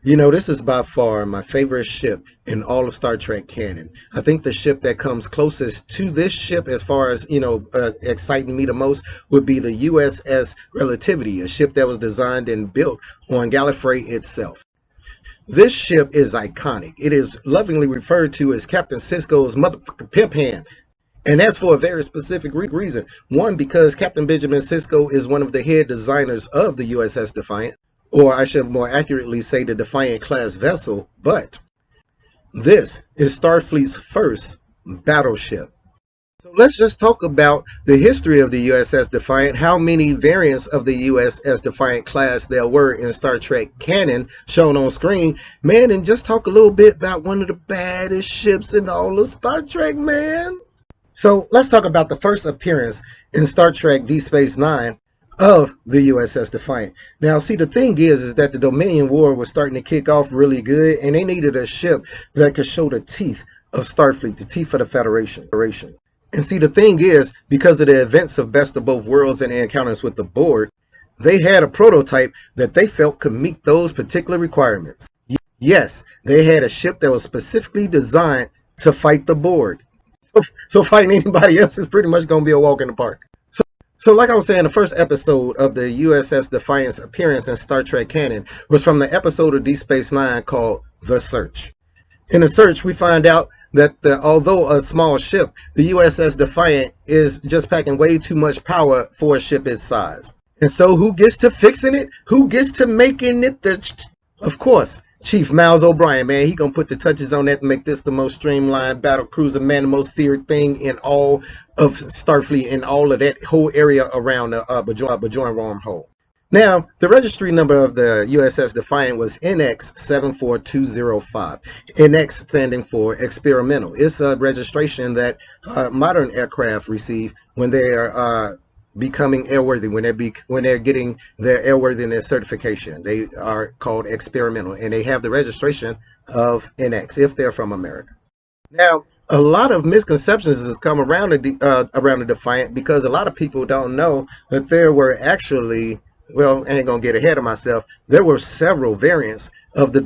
This is by far my favorite ship in all of Star Trek canon. I think the ship that comes closest to this ship, as far as, exciting me the most, would be the USS Relativity, a ship that was designed and built on Gallifrey itself. This ship is iconic. It is lovingly referred to as Captain Sisko's motherfucking pimp hand. And that's for a very specific reason. One, because Captain Benjamin Sisko is one of the head designers of the USS Defiant, or I should more accurately say the Defiant class vessel, but this is Starfleet's first battleship. So let's just talk about the history of the USS Defiant, how many variants of the USS Defiant class there were in Star Trek canon shown on screen, man, and just talk a little bit about one of the baddest ships in all of Star Trek, man. So let's talk about the first appearance in Star Trek Deep Space Nine of the USS Defiant. Now, see, the thing is that the Dominion War was starting to kick off really good, and they needed a ship that could show the teeth of Starfleet, the teeth of the Federation. And see, the thing is, because of the events of Best of Both Worlds and the encounters with the Borg, they had a prototype that they felt could meet those particular requirements. Yes, they had a ship that was specifically designed to fight the Borg. So fighting anybody else is pretty much going to be a walk in the park. So like I was saying, the first episode of the USS Defiant's appearance in Star Trek canon was from the episode of Deep Space Nine called The Search. In The Search, we find out that although a small ship, the USS Defiant is just packing way too much power for a ship its size. And so who gets to fixing it? Who gets to making it? Of course, Chief Miles O'Brien, man. He gonna put the touches on that to make this the most streamlined battle cruiser, man, the most feared thing in all of Starfleet and all of that whole area around the Bajoran wormhole. Now, the registry number of the USS Defiant was NX74205. NX standing for experimental. It's a registration that modern aircraft receive when they are becoming airworthy, when they're getting their airworthiness certification. They are called experimental, and they have the registration of NX if they're from America. Now, a lot of misconceptions has come around the Defiant, because a lot of people don't know that there were actually, well, I ain't gonna get ahead of myself, there were several variants of the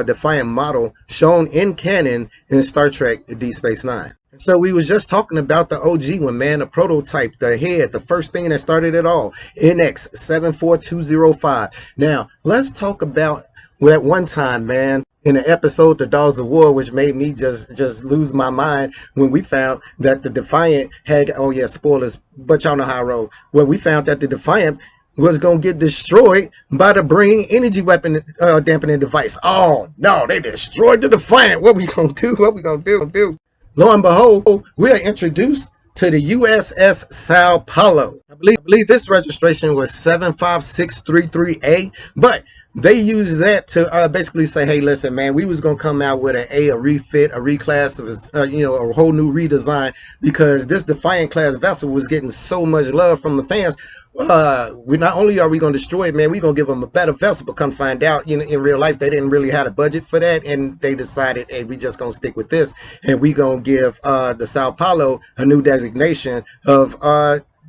Defiant model shown in canon in Star Trek Deep Space Nine. So we was just talking about the OG one, man, the prototype, the head, the first thing that started it all, NX74205. Now, let's talk about that one time, man, in an episode, The Dogs of War, which made me just lose my mind when we found that the Defiant had, oh yeah, spoilers, but y'all know how I roll. Well, we found that the Defiant was going to get destroyed by the brain energy weapon dampening device. Oh, no, they destroyed the Defiant. What we going to do? What we going to do? Lo and behold, we are introduced to the USS Sao Paulo. I believe this registration was 75633A, but they used that to basically say, hey, listen, man, we was going to come out with a refit, a reclass, a whole new redesign, because this Defiant class vessel was getting so much love from the fans. We not only are we going to destroy it, man, we're going to give them a better vessel, but come find out, in real life, they didn't really have a budget for that, and they decided, hey, we just going to stick with this, and we going to give the Sao Paulo a new designation of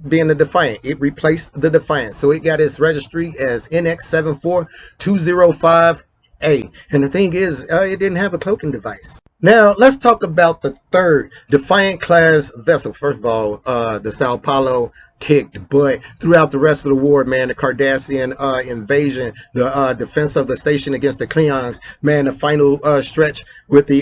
being the Defiant. It replaced the Defiant, so it got its registry as NX74205A, and the thing is, it didn't have a cloaking device. Now, let's talk about the third Defiant class vessel. First of all, the Sao Paulo kicked butt throughout the rest of the war, man. The Cardassian invasion, the defense of the station against the Klingons, man. The final stretch with the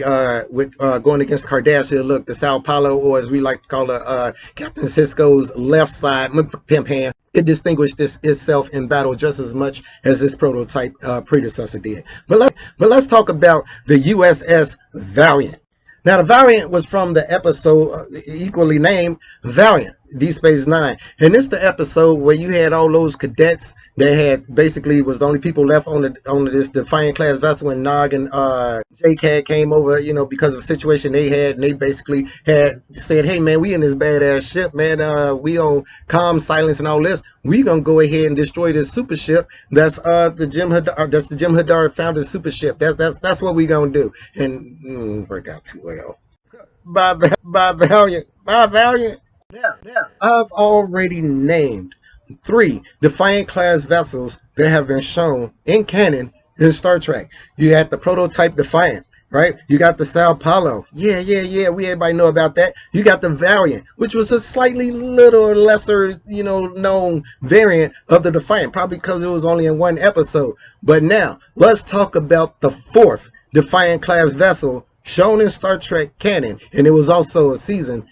going against Cardassia. Look, the Sao Paulo, or as we like to call it, Captain Sisko's left side pimp hand, it distinguished itself in battle just as much as its prototype predecessor did. But let's talk about the USS Valiant. Now, the Valiant was from the episode equally named Valiant, Deep Space Nine. And this the episode where you had all those cadets that had basically was the only people left on this Defiant class vessel when Nog and JCAD came over, because of a situation they had, and they basically had said, hey man, we in this badass ship, man, we on calm silence and all this. We gonna go ahead and destroy this super ship. That's the Jim Hadar founded super ship. That's what we gonna do. And work out too well. By Valiant. Yeah. I've already named 3 Defiant class vessels that have been shown in canon in Star Trek. You had the prototype Defiant, right? You got the Sao Paulo. Yeah. We everybody know about that. You got the Valiant, which was a slightly little lesser, known variant of the Defiant, probably because it was only in one episode. But now let's talk about the fourth Defiant class vessel shown in Star Trek canon, and it was also an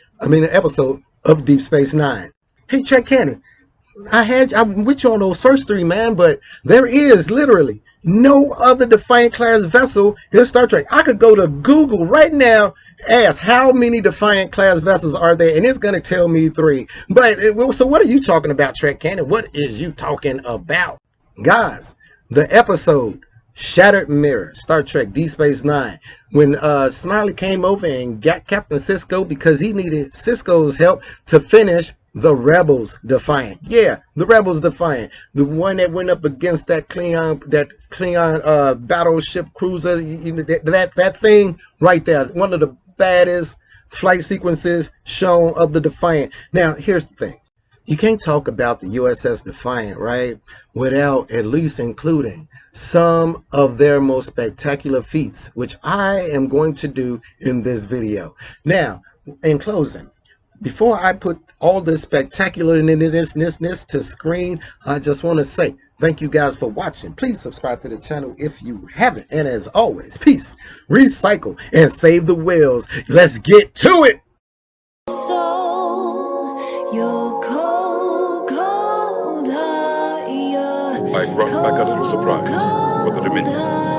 episode of Deep Space Nine. Hey, Trek canon, I'm with you on those first three, man, but there is literally no other Defiant class vessel in Star Trek. I could go to Google right now, ask how many Defiant class vessels are there, and it's going to tell me three. But so what are you talking about, Trek Cannon? What is you talking about? Guys, the episode Shattered Mirror, Star Trek Deep Space Nine, when Smiley came over and got Captain Sisko because he needed Sisko's help to finish the Rebels Defiant. Yeah, the Rebels Defiant. The one that went up against that Klingon battleship cruiser. That thing right there. One of the baddest flight sequences shown of the Defiant. Now, here's the thing. You can't talk about the USS Defiant, right, without at least including some of their most spectacular feats, which I am going to do in this video. Now, in closing, before I put all this spectacularness to screen, I just want to say thank you guys for watching. Please subscribe to the channel if you haven't. And as always, peace, recycle, and save the whales. Let's get to it. So you're cold, cold heart, I brought back a little surprise for the Dominion.